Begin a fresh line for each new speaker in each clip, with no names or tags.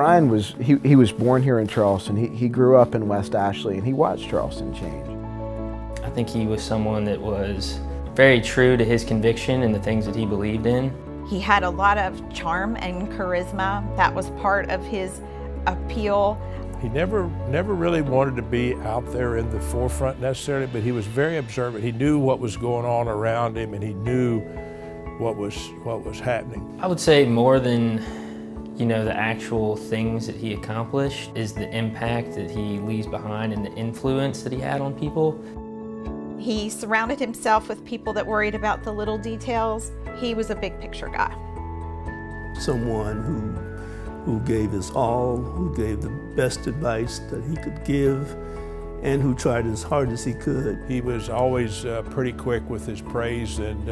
Brian was, he was born here in Charleston. He grew up in West Ashley, and he watched Charleston change.
I think he was someone that was very true to his conviction and the things that he believed in.
He had a lot of charm and charisma. That was part of his appeal.
He never really wanted to be out there in the forefront necessarily, but he was very observant. He knew what was going on around him, and he knew what was happening.
I would say more than the actual things that he accomplished is the impact that he leaves behind and the influence that he had on people.
He surrounded himself with people that worried about the little details. He was a big picture guy.
Someone who gave his all, who gave the best advice that he could give, and who tried as hard as he could.
He was always pretty quick with his praise, and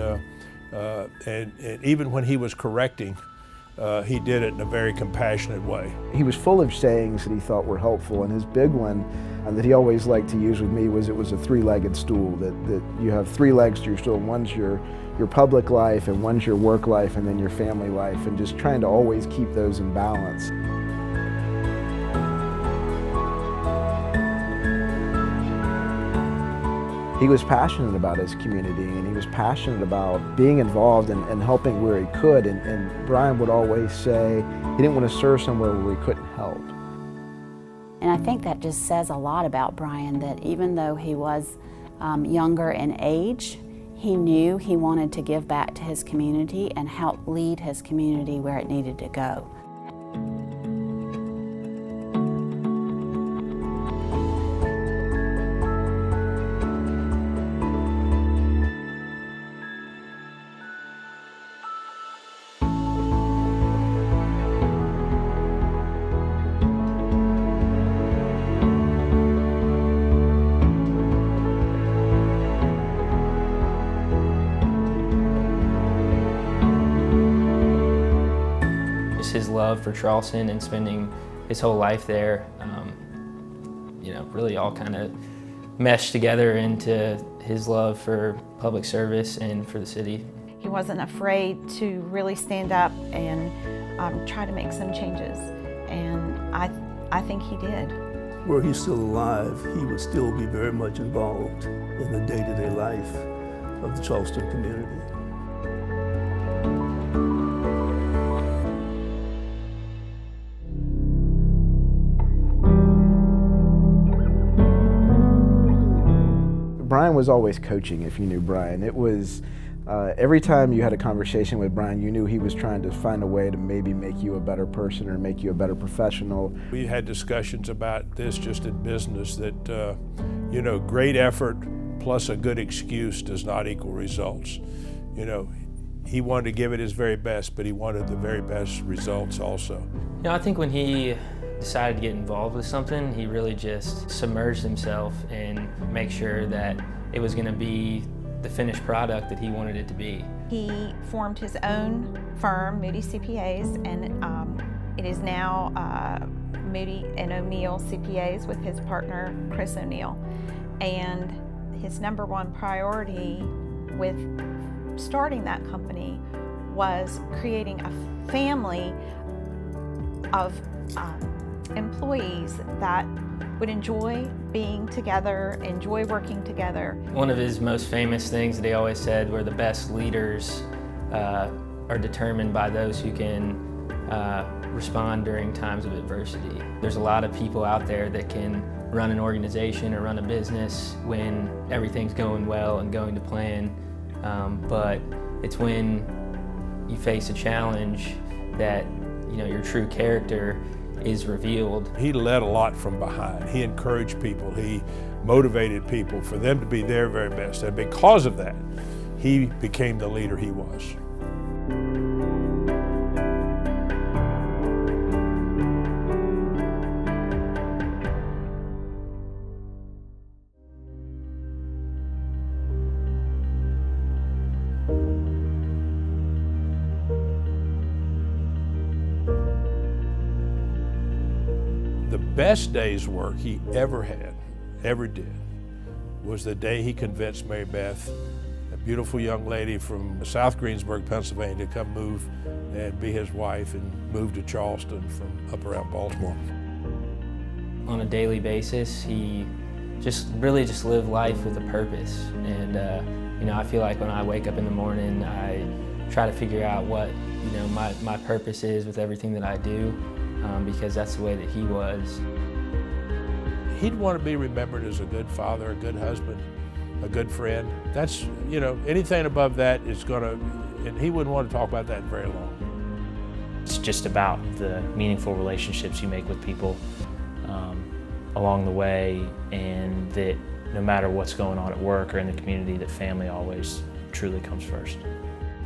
even when he was correcting, he did it in a very compassionate way.
He was full of sayings that he thought were helpful, and his big one that he always liked to use with me was it was a three-legged stool, that you have three legs to your stool. One's your public life, and one's your work life, and then your family life, and just trying to always keep those in balance. He was passionate about his community, and he was passionate about being involved and helping where he could, and Brian would always say he didn't want to serve somewhere where he couldn't help.
And I think that just says a lot about Brian, that even though he was younger in age, he knew he wanted to give back to his community and help lead his community where it needed to go.
His love for Charleston and spending his whole life there, really all kind of meshed together into his love for public service and for the city.
He wasn't afraid to really stand up and try to make some changes, and I think he did.
Were he still alive, he would still be very much involved in the day-to-day life of the Charleston community.
Brian was always coaching, if you knew Brian. It was, every time you had a conversation with Brian, you knew he was trying to find a way to maybe make you a better person or make you a better professional.
We had discussions about this just in business, that great effort plus a good excuse does not equal results. He wanted to give it his very best, but he wanted the very best results also.
I think when he decided to get involved with something, he really just submerged himself and make sure that it was going to be the finished product that he wanted it to be.
He formed his own firm, Moody CPAs, and it is now Moody and O'Neill CPAs with his partner, Chris O'Neill. And his number one priority with starting that company was creating a family of employees that would enjoy being together, enjoy working together.
One of his most famous things that he always said were the best leaders are determined by those who can respond during times of adversity. There's a lot of people out there that can run an organization or run a business when everything's going well and going to plan, but it's when you face a challenge that your true character is revealed.
He led a lot from behind. He encouraged people. He motivated people for them to be their very best. And because of that, he became the leader he was. The best day's work he ever did, was the day he convinced Mary Beth, a beautiful young lady from South Greensburg, Pennsylvania, to come move and be his wife and move to Charleston from up around Baltimore.
On a daily basis, he really just lived life with a purpose. And you know, I feel like when I wake up in the morning, I try to figure out what, you know, my purpose is with everything that I do, because that's the way that he was.
He'd want to be remembered as a good father, a good husband, a good friend. That's, you know, anything above that is gonna, and he wouldn't want to talk about that very long.
It's just about the meaningful relationships you make with people along the way, and that no matter what's going on at work or in the community, that family always truly comes first.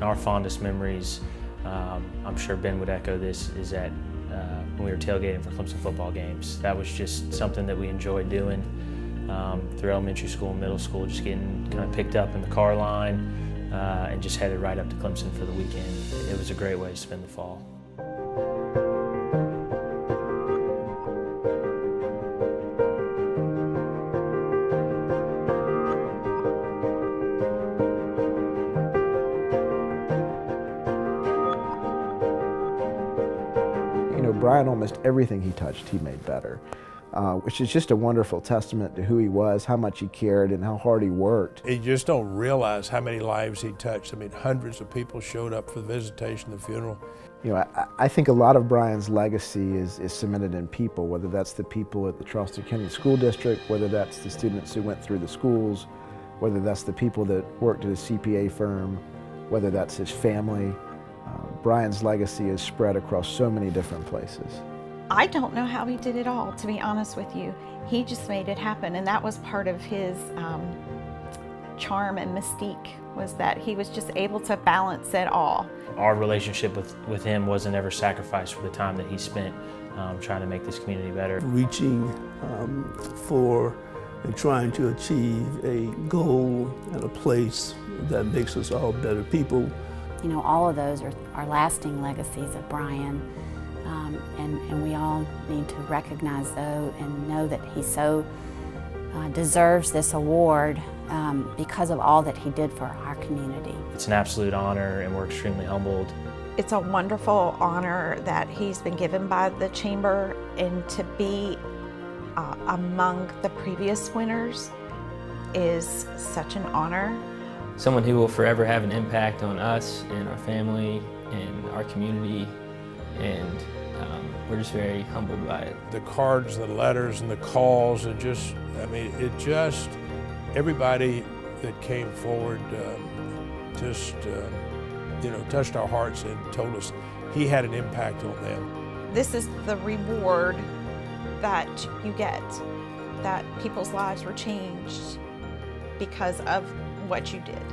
Our fondest memories, I'm sure Ben would echo this, is that when we were tailgating for Clemson football games. That was just something that we enjoyed doing through elementary school and middle school, just getting kind of picked up in the car line and just headed right up to Clemson for the weekend. It was a great way to spend the fall.
Brian, almost everything he touched, he made better, which is just a wonderful testament to who he was, how much he cared, and how hard he worked.
You just don't realize how many lives he touched. I mean, hundreds of people showed up for the visitation, the funeral.
You know, I think a lot of Brian's legacy is cemented in people, whether that's the people at the Charleston County School District, whether that's the students who went through the schools, whether that's the people that worked at a CPA firm, whether that's his family. Brian's legacy is spread across so many different places.
I don't know how he did it all, to be honest with you. He just made it happen, and that was part of his charm and mystique, was that he was just able to balance it all.
Our relationship with him wasn't ever sacrificed for the time that he spent trying to make this community better.
Reaching for and trying to achieve a goal and a place that makes us all better people.
You know, all of those are lasting legacies of Brian, and we all need to recognize those and know that he so deserves this award because of all that he did for our community.
It's an absolute honor, and we're extremely humbled.
It's a wonderful honor that he's been given by the Chamber, and to be among the previous winners is such an honor.
Someone who will forever have an impact on us and our family and our community, and we're just very humbled by it.
The cards, the letters, and the calls, and just, I mean, it just, everybody that came forward you know, touched our hearts and told us he had an impact on them.
This is the reward that you get, that people's lives were changed because of what you did.